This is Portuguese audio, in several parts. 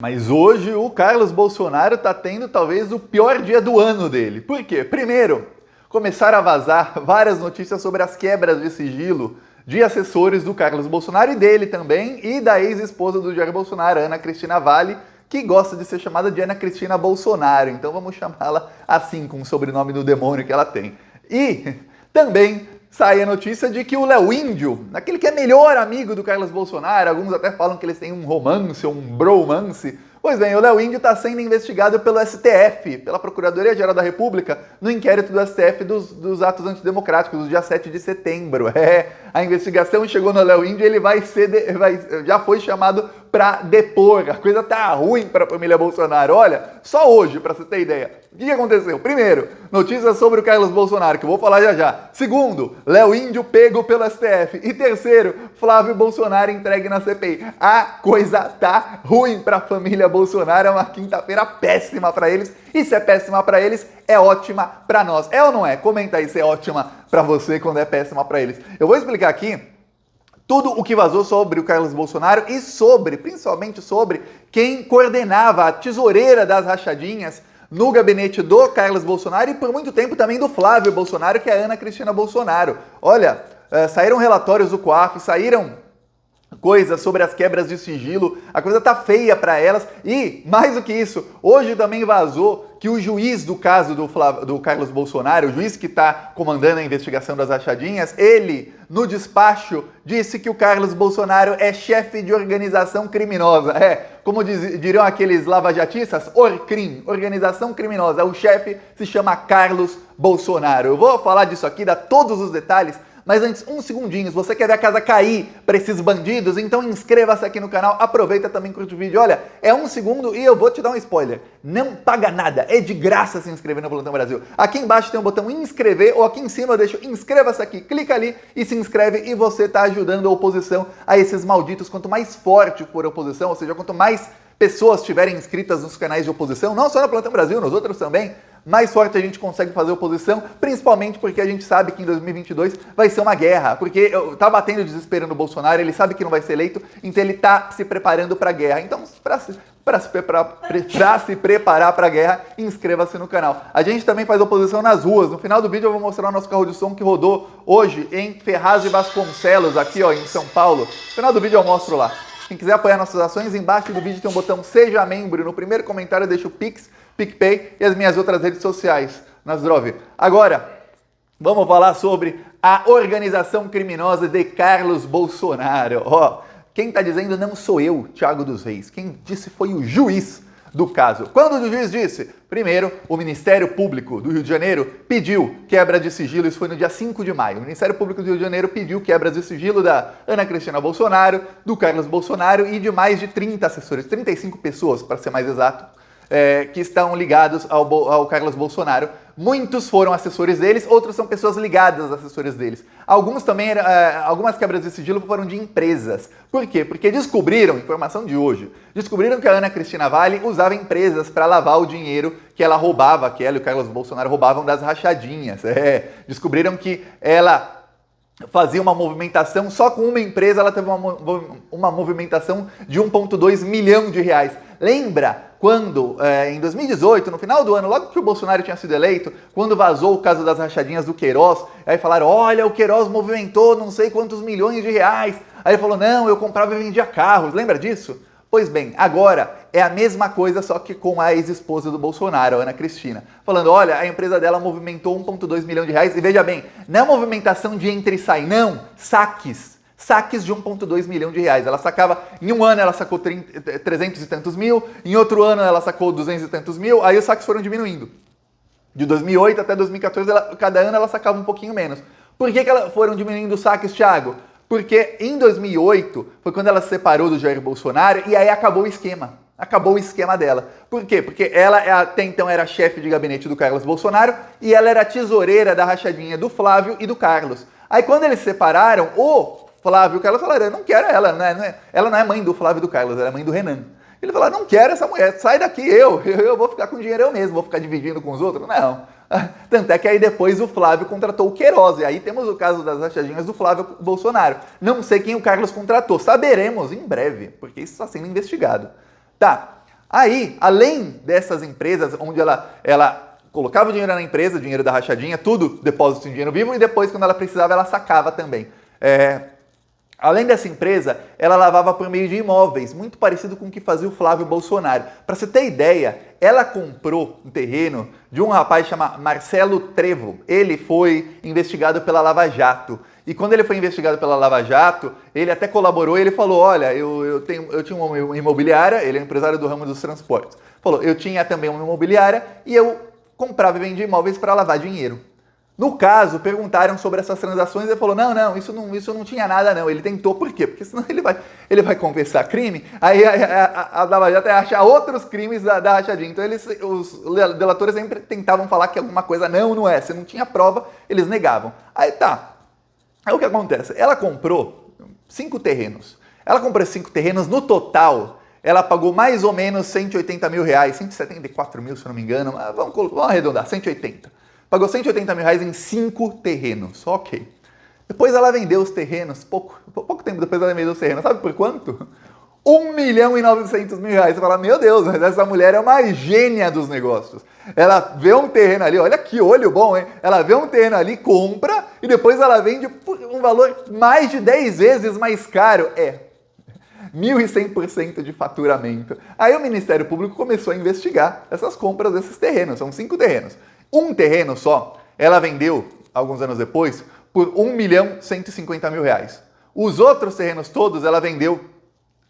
Mas hoje o Carlos Bolsonaro está tendo talvez o pior dia do ano dele. Por quê? Primeiro, começaram a vazar várias notícias sobre as quebras de sigilo de assessores do Carlos Bolsonaro e dele também, e da ex-esposa do Jair Bolsonaro, Ana Cristina Valle, que gosta de ser chamada de Ana Cristina Bolsonaro. Então vamos chamá-la assim, com o sobrenome do demônio que ela tem. E também sai a notícia de que o Léo Índio, aquele que é melhor amigo do Carlos Bolsonaro, alguns até falam que eles têm um romance ou um bromance. Pois bem, o Léo Índio está sendo investigado pelo STF, pela Procuradoria-Geral da República, no inquérito do STF dos atos antidemocráticos, do dia 7 de setembro. A investigação chegou no Léo Índio e ele já foi chamado para depor. A coisa tá ruim para a família Bolsonaro. Olha, só hoje, para você ter ideia. O que aconteceu? Primeiro, notícias sobre o Carlos Bolsonaro, que eu vou falar já já. Segundo, Léo Índio pego pelo STF. E terceiro, Flávio Bolsonaro entregue na CPI. A coisa tá ruim para a família Bolsonaro. É uma quinta-feira péssima para eles. E se é péssima para eles, é ótima para nós. É ou não é? Comenta aí se é ótima para você quando é péssima para eles. Eu vou explicar aqui tudo o que vazou sobre o Carlos Bolsonaro e principalmente sobre quem coordenava a tesoureira das rachadinhas no gabinete do Carlos Bolsonaro e por muito tempo também do Flávio Bolsonaro, que é a Ana Cristina Bolsonaro. Olha, saíram relatórios do COAF, saíram coisas sobre as quebras de sigilo, a coisa tá feia para elas e, mais do que isso, hoje também vazou que o juiz do caso do Carlos Bolsonaro, o juiz que está comandando a investigação das rachadinhas, ele, no despacho, disse que o Carlos Bolsonaro é chefe de organização criminosa. Como diriam aqueles lavajatistas, ORCRIM, organização criminosa. O chefe se chama Carlos Bolsonaro. Eu vou falar disso aqui, dar todos os detalhes, mas antes, um segundinho, se você quer ver a casa cair para esses bandidos, então inscreva-se aqui no canal, aproveita também, curte o vídeo. Olha, é um segundo e eu vou te dar um spoiler. Não paga nada, é de graça se inscrever no Plantão Brasil. Aqui embaixo tem um botão inscrever, ou aqui em cima eu deixo inscreva-se aqui, clica ali e se inscreve e você está ajudando a oposição a esses malditos. Quanto mais forte for a oposição, ou seja, quanto mais pessoas estiverem inscritas nos canais de oposição, não só no Plantão Brasil, nos outros também, mais forte a gente consegue fazer oposição, principalmente porque a gente sabe que em 2022 vai ser uma guerra, porque tá batendo desespero no Bolsonaro, ele sabe que não vai ser eleito, então ele tá se preparando para a guerra. Então, para se preparar para a guerra, inscreva-se no canal. A gente também faz oposição nas ruas. No final do vídeo eu vou mostrar o nosso carro de som que rodou hoje em Ferraz e Vasconcelos, aqui ó, em São Paulo. No final do vídeo eu mostro lá. Quem quiser apoiar nossas ações, embaixo do vídeo tem um botão Seja Membro. No primeiro comentário eu deixo o Pix, PicPay e as minhas outras redes sociais. Nasdrov. Agora, vamos falar sobre a organização criminosa de Carlos Bolsonaro. Quem está dizendo não sou eu, Thiago dos Reis. Quem disse foi o juiz do caso. Quando o juiz disse? Primeiro, o Ministério Público do Rio de Janeiro pediu quebra de sigilo, isso foi no dia 5 de maio. O Ministério Público do Rio de Janeiro pediu quebras de sigilo da Ana Cristina Bolsonaro, do Carlos Bolsonaro e de mais de 30 assessores, 35 pessoas, para ser mais exato, que estão ligados ao Carlos Bolsonaro. Muitos foram assessores deles, outros são pessoas ligadas aos assessores deles. Alguns também, algumas quebras de sigilo foram de empresas. Por quê? Porque descobriram, informação de hoje, descobriram que a Ana Cristina Valle usava empresas para lavar o dinheiro que ela roubava, que ela e o Carlos Bolsonaro roubavam das rachadinhas. Descobriram que ela fazia uma movimentação, só com uma empresa ela teve uma movimentação de 1,2 milhão de reais. Lembra quando, em 2018, no final do ano, logo que o Bolsonaro tinha sido eleito, quando vazou o caso das rachadinhas do Queiroz, aí falaram, olha, o Queiroz movimentou não sei quantos milhões de reais. Aí ele falou, não, eu comprava e vendia carros. Lembra disso? Pois bem, agora é a mesma coisa, só que com a ex-esposa do Bolsonaro, a Ana Cristina. Falando, olha, a empresa dela movimentou 1,2 milhão de reais. E veja bem, não é movimentação de entra e sai, não, saques de 1,2 milhão de reais. Ela sacava, em um ano ela sacou 300 e tantos mil, em outro ano ela sacou 200 e tantos mil, aí os saques foram diminuindo. De 2008 até 2014, cada ano ela sacava um pouquinho menos. Por que foram diminuindo os saques, Thiago? Porque em 2008 foi quando ela se separou do Jair Bolsonaro e aí acabou o esquema. Acabou o esquema dela. Por quê? Porque ela até então era chefe de gabinete do Carlos Bolsonaro e ela era tesoureira da rachadinha do Flávio e do Carlos. Aí quando eles se separaram, o Flávio e o Carlos falaram, eu não quero ela, ela não é mãe do Flávio e do Carlos, ela é mãe do Renan. Ele falou, não quero essa mulher, sai daqui, eu vou ficar com o dinheiro eu mesmo, vou ficar dividindo com os outros? Não. Tanto é que aí depois o Flávio contratou o Queiroz, e aí temos o caso das rachadinhas do Flávio Bolsonaro. Não sei quem o Carlos contratou, saberemos em breve, porque isso está sendo investigado. Tá, Aí, além dessas empresas onde ela colocava o dinheiro na empresa, dinheiro da rachadinha, tudo depósito em dinheiro vivo, e depois, quando ela precisava, ela sacava também. Além dessa empresa, ela lavava por meio de imóveis, muito parecido com o que fazia o Flávio Bolsonaro. Para você ter ideia, ela comprou um terreno de um rapaz chamado Marcelo Trevo. Ele foi investigado pela Lava Jato. E quando ele foi investigado pela Lava Jato, ele até colaborou, ele falou, olha, eu tinha uma imobiliária, ele é empresário do ramo dos transportes. Falou, eu tinha também uma imobiliária e eu comprava e vendia imóveis para lavar dinheiro. No caso, perguntaram sobre essas transações e ele falou, não, isso não tinha nada não. Ele tentou, por quê? Porque senão ele vai confessar crime, aí a Lava Jato ia achar outros crimes da rachadinha. Então os delatores sempre tentavam falar que alguma coisa não é. Se não tinha prova, eles negavam. Aí tá. Aí o que acontece? Ela comprou 5 terrenos. Ela comprou 5 terrenos, no total, ela pagou mais ou menos 180 mil reais, 174 mil, se eu não me engano, mas vamos arredondar, 180. Pagou 180 mil reais em 5 terrenos, ok. Depois ela vendeu os terrenos, pouco tempo depois ela vendeu os terrenos, sabe por quanto? 1.900.000 reais. Você fala, meu Deus, mas essa mulher é uma gênia dos negócios. Ela vê um terreno ali, olha que olho bom, hein? Ela vê um terreno ali, compra e depois ela vende por um valor mais de 10 vezes mais caro. 1.100% de faturamento. Aí o Ministério Público começou a investigar essas compras desses terrenos, são 5 terrenos. Um terreno só, ela vendeu, alguns anos depois, por 1.150.000 reais. Os outros terrenos todos, ela vendeu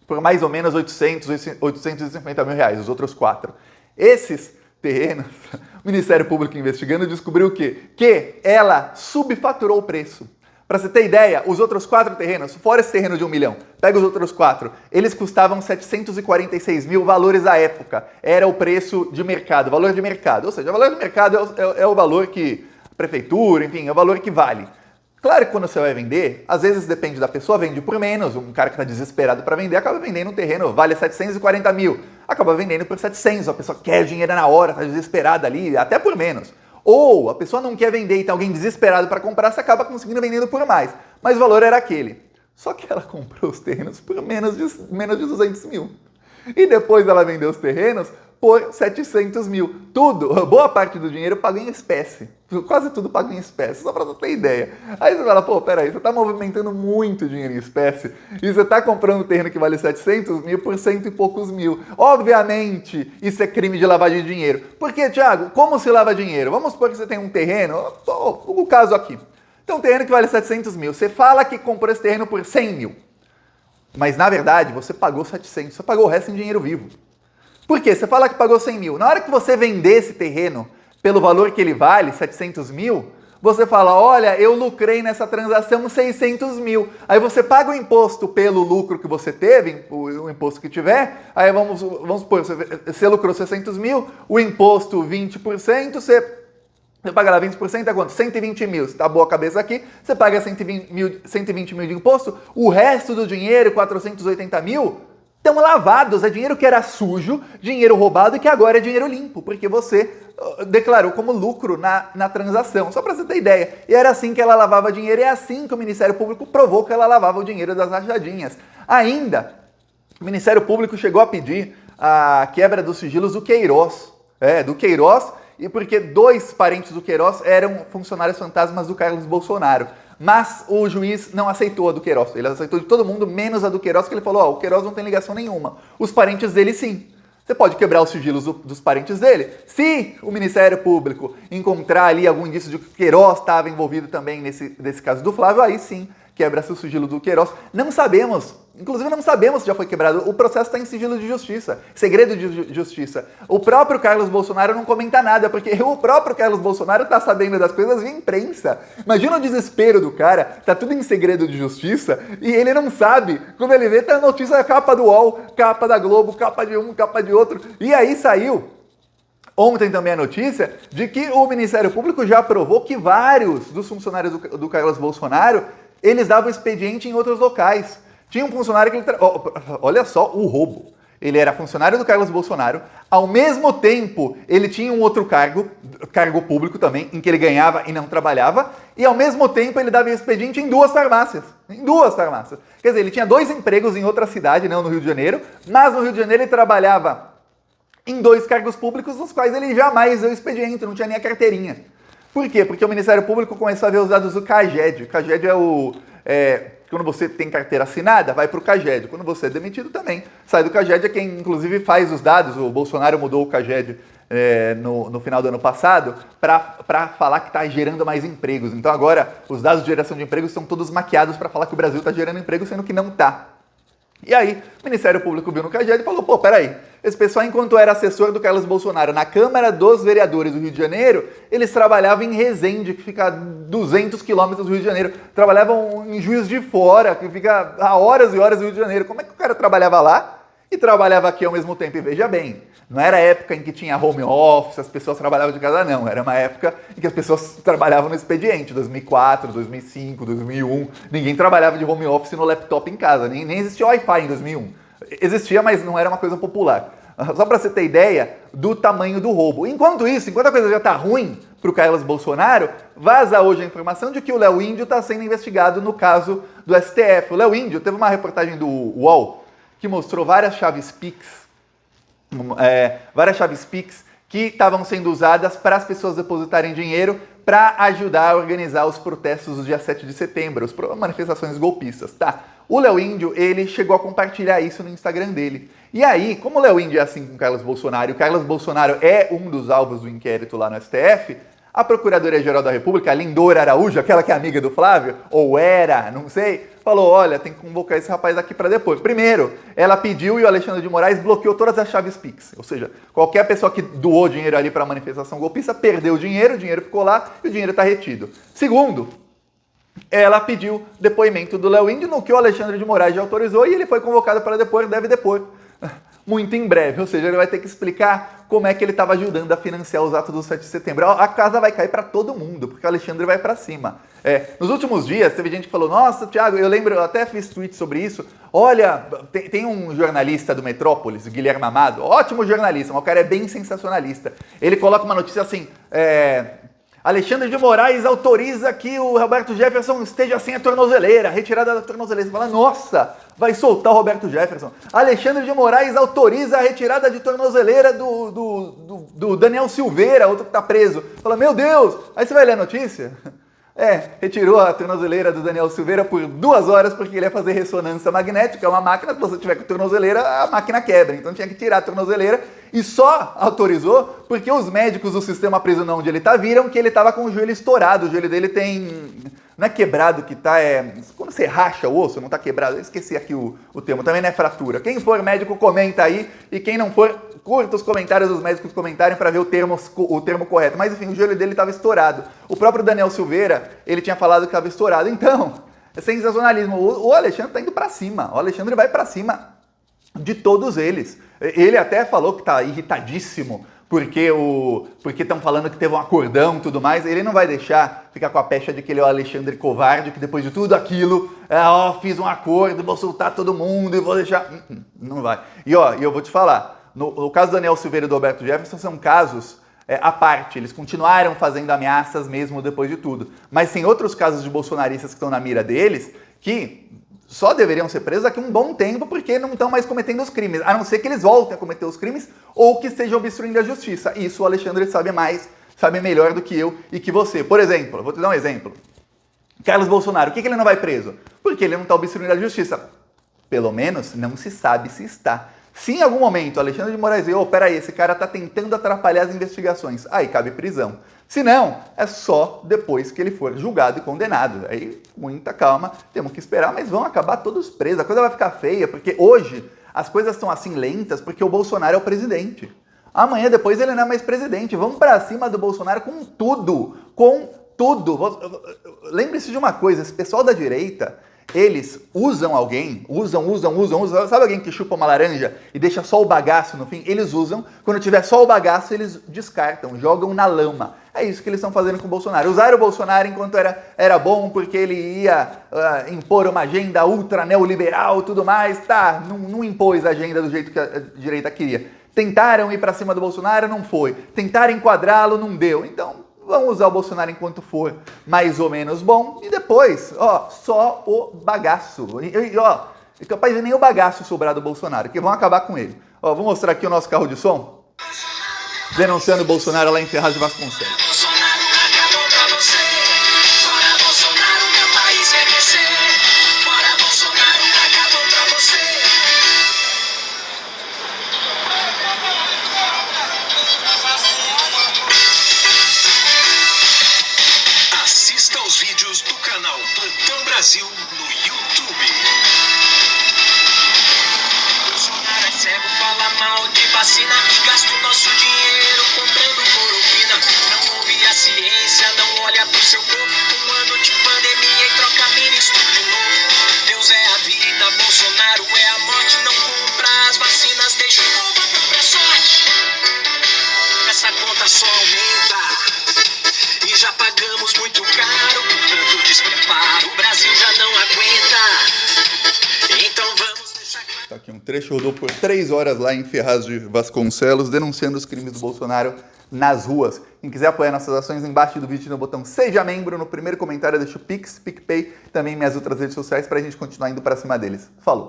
por mais ou menos 850 mil reais, os outros 4. Esses terrenos, o Ministério Público investigando descobriu o quê? Que ela subfaturou o preço. Para você ter ideia, os outros 4 terrenos, fora esse terreno de 1 milhão, pega os outros 4, eles custavam 746 mil valores à época. Era o preço de mercado, valor de mercado. Ou seja, o valor de mercado é o valor que a prefeitura, enfim, é o valor que vale. Claro que quando você vai vender, às vezes depende da pessoa, vende por menos. Um cara que está desesperado para vender acaba vendendo um terreno, vale 740 mil. Acaba vendendo por 700, a pessoa quer dinheiro na hora, está desesperada ali, até por menos. Ou a pessoa não quer vender e tem alguém desesperado para comprar, você acaba conseguindo vendendo por mais. Mas o valor era aquele. Só que ela comprou os terrenos por menos de 200 mil. E depois ela vendeu os terrenos por 700 mil. Tudo, boa parte do dinheiro pago em espécie. Quase tudo pago em espécie, só para você ter ideia. Aí você fala, pô, peraí, você está movimentando muito dinheiro em espécie e você está comprando um terreno que vale 700 mil por 100 e poucos mil. Obviamente, isso é crime de lavagem de dinheiro. Por quê, Thiago? Como se lava dinheiro? Vamos supor que você tem um terreno, o caso aqui. Tem um terreno que vale 700 mil. Você fala que comprou esse terreno por 100 mil. Mas, na verdade, você pagou 700, você pagou o resto em dinheiro vivo. Por quê? Você fala que pagou 100 mil. Na hora que você vender esse terreno pelo valor que ele vale, 700 mil, você fala, olha, eu lucrei nessa transação 600 mil. Aí você paga o imposto pelo lucro que você teve, o imposto que tiver, aí vamos supor, você lucrou 600 mil, o imposto 20%, você paga lá 20%, é quanto? 120 mil. Se tá boa a cabeça aqui, você paga 120 mil de imposto, o resto do dinheiro, 480 mil, estão lavados, é dinheiro que era sujo, dinheiro roubado e que agora é dinheiro limpo, porque você declarou como lucro na transação, só para você ter ideia. E era assim que ela lavava dinheiro, e é assim que o Ministério Público provou que ela lavava o dinheiro das rachadinhas. Ainda, o Ministério Público chegou a pedir a quebra dos sigilos do Queiroz, e porque 2 parentes do Queiroz eram funcionários fantasmas do Carlos Bolsonaro. Mas o juiz não aceitou a do Queiroz. Ele aceitou de todo mundo, menos a do Queiroz, que ele falou, o Queiroz não tem ligação nenhuma. Os parentes dele, sim. Você pode quebrar os sigilos dos parentes dele. Se o Ministério Público encontrar ali algum indício de que o Queiroz estava envolvido também nesse caso do Flávio, aí sim, quebra-se o sigilo do Queiroz. Não sabemos, inclusive não sabemos se já foi quebrado. O processo está em sigilo de justiça, segredo de justiça. O próprio Carlos Bolsonaro não comenta nada, porque o próprio Carlos Bolsonaro está sabendo das coisas via imprensa. Imagina o desespero do cara, tá tudo em segredo de justiça, e ele não sabe. Quando ele vê, tá a notícia, a capa do UOL, capa da Globo, capa de um, capa de outro. E aí saiu ontem também a notícia de que o Ministério Público já aprovou que vários dos funcionários do Carlos Bolsonaro eles davam expediente em outros locais. Tinha um funcionário que olha só o roubo. Ele era funcionário do Carlos Bolsonaro, ao mesmo tempo ele tinha um outro cargo público também, em que ele ganhava e não trabalhava, e ao mesmo tempo ele dava expediente em 2 farmácias. Em 2 farmácias. Quer dizer, ele tinha 2 empregos em outra cidade, não no Rio de Janeiro, mas no Rio de Janeiro ele trabalhava em 2 cargos públicos nos quais ele jamais deu expediente, não tinha nem a carteirinha. Por quê? Porque o Ministério Público começou a ver os dados do CAGED. O CAGED quando você tem carteira assinada, vai para o CAGED. Quando você é demitido também, sai do CAGED, é quem inclusive faz os dados. O Bolsonaro mudou o CAGED no final do ano passado para falar que está gerando mais empregos. Então agora os dados de geração de empregos são todos maquiados para falar que o Brasil está gerando emprego, sendo que não está. E aí, o Ministério Público viu no CAGED e falou, pô, peraí, esse pessoal, enquanto era assessor do Carlos Bolsonaro na Câmara dos Vereadores do Rio de Janeiro, eles trabalhavam em Resende, que fica a 200 quilômetros do Rio de Janeiro, trabalhavam em Juiz de Fora, que fica a horas e horas do Rio de Janeiro. Como é que o cara trabalhava lá e trabalhava aqui ao mesmo tempo? E veja bem, não era a época em que tinha home office, as pessoas trabalhavam de casa, não. Era uma época em que as pessoas trabalhavam no expediente, 2004, 2005, 2001. Ninguém trabalhava de home office no laptop em casa, nem existia Wi-Fi em 2001. Existia, mas não era uma coisa popular. Só para você ter ideia do tamanho do roubo. Enquanto a coisa já está ruim para o Carlos Bolsonaro, vaza hoje a informação de que o Léo Índio está sendo investigado no caso do STF. O Léo Índio teve uma reportagem do UOL que mostrou várias chaves Pix, que estavam sendo usadas para as pessoas depositarem dinheiro para ajudar a organizar os protestos do dia 7 de setembro, as manifestações golpistas, tá? O Léo Índio, ele chegou a compartilhar isso no Instagram dele. E aí, como o Léo Índio é assim com o Carlos Bolsonaro, e o Carlos Bolsonaro é um dos alvos do inquérito lá no STF, a Procuradoria-Geral da República, a Lindora Araújo, aquela que é amiga do Flávio, ou era, não sei, falou, olha, tem que convocar esse rapaz aqui para depor. Primeiro, ela pediu e o Alexandre de Moraes bloqueou todas as chaves Pix. Ou seja, qualquer pessoa que doou dinheiro ali para a manifestação golpista perdeu o dinheiro ficou lá e o dinheiro está retido. Segundo, ela pediu depoimento do Léo Índio, no que o Alexandre de Moraes já autorizou e ele foi convocado para depor, deve depor muito em breve. Ou seja, ele vai ter que explicar como é que ele estava ajudando a financiar os atos do 7 de setembro. A casa vai cair para todo mundo, porque o Alexandre vai para cima. Nos últimos dias, teve gente que falou, nossa, Thiago, eu lembro, eu até fiz tweet sobre isso, olha, tem um jornalista do Metrópolis, o Guilherme Amado, ótimo jornalista, mas o cara é bem sensacionalista. Ele coloca uma notícia assim, Alexandre de Moraes autoriza que o Roberto Jefferson esteja sem a tornozeleira, retirada da tornozeleira. Você fala, nossa, vai soltar o Roberto Jefferson. Alexandre de Moraes autoriza a retirada de tornozeleira do Daniel Silveira, outro que está preso. Fala, meu Deus, aí você vai ler a notícia? Retirou a tornozeleira do Daniel Silveira por 2 horas porque ele ia fazer ressonância magnética, é uma máquina, se você tiver com tornozeleira, a máquina quebra. Então tinha que tirar a tornozeleira e só autorizou porque os médicos do sistema prisional onde ele tá viram que ele tava com o joelho estourado. O joelho dele tem... Não é quebrado que tá, quando você racha o osso, não tá quebrado. Eu esqueci aqui o termo, também não é fratura. Quem for médico, comenta aí. E quem não for, curta os comentários dos médicos comentarem para ver o termo correto. Mas enfim, o joelho dele estava estourado. O próprio Daniel Silveira, ele tinha falado que estava estourado. Então, é sensacionalismo. O Alexandre tá indo para cima. O Alexandre vai para cima de todos eles. Ele até falou que tá irritadíssimo porque estão falando que teve um acordão e tudo mais. Ele não vai deixar ficar com a pecha de que ele é o Alexandre covarde, que depois de tudo aquilo, fiz um acordo, vou soltar todo mundo e vou deixar... Não vai. E eu vou te falar, no caso do Daniel Silveira e do Roberto Jefferson, são casos à parte. Eles continuaram fazendo ameaças mesmo depois de tudo. Mas tem outros casos de bolsonaristas que estão na mira deles que só deveriam ser presos daqui a um bom tempo porque não estão mais cometendo os crimes, a não ser que eles voltem a cometer os crimes ou que estejam obstruindo a justiça. Isso o Alexandre sabe melhor do que eu e que você. Por exemplo, vou te dar um exemplo. Carlos Bolsonaro, por que ele não vai preso? Porque ele não está obstruindo a justiça. Pelo menos não se sabe se está. Se em algum momento Alexandre de Moraes diz, peraí, esse cara está tentando atrapalhar as investigações, aí cabe prisão. Se não, é só depois que ele for julgado e condenado. Aí, muita calma, temos que esperar, mas vão acabar todos presos. A coisa vai ficar feia, porque hoje as coisas estão assim lentas porque o Bolsonaro é o presidente. Amanhã, depois, ele não é mais presidente. Vamos pra cima do Bolsonaro com tudo. Com tudo. Lembre-se de uma coisa, esse pessoal da direita... Eles usam alguém, usam. Sabe alguém que chupa uma laranja e deixa só o bagaço no fim? Eles usam, quando tiver só o bagaço, eles descartam, jogam na lama. É isso que eles estão fazendo com o Bolsonaro. Usaram o Bolsonaro enquanto era bom, porque ele ia impor uma agenda ultra neoliberal e tudo mais. Tá, não impôs a agenda do jeito que a direita queria. Tentaram ir para cima do Bolsonaro, não foi. Tentaram enquadrá-lo, não deu. Então... vamos usar o Bolsonaro enquanto for mais ou menos bom. E depois, só o bagaço. É capaz de nem o bagaço sobrar do Bolsonaro, que vão acabar com ele. Vou mostrar aqui o nosso carro de som. denunciando o Bolsonaro lá em Ferraz de Vasconcelos. Bolsonaro acabou pra você. Fora Bolsonaro, meu país quer crescer. Fora Bolsonaro acabou pra você. Assista aos vídeos do canal Plantão Brasil no YouTube. Bolsonaro é cego, fala mal de vacina e gasta o nosso dinheiro comprando cloroquina. Não ouve a ciência, não olha pro seu povo. Um ano de pandemia e troca ministro de novo. Deus é a vida, Bolsonaro é a morte. Não compra as vacinas, deixa o povo à própria sorte. Essa conta só aumenta e já pagamos muito caro por tanto despreparo. O Brasil já não aguenta. Então vamos deixar claro. Tá aqui um trecho, rodou por 3 horas lá em Ferraz de Vasconcelos, denunciando os crimes do Bolsonaro nas ruas. Quem quiser apoiar nossas ações, embaixo do vídeo no botão Seja Membro, no primeiro comentário deixa o Pix, PicPay, também minhas outras redes sociais pra gente continuar indo pra cima deles. Falou!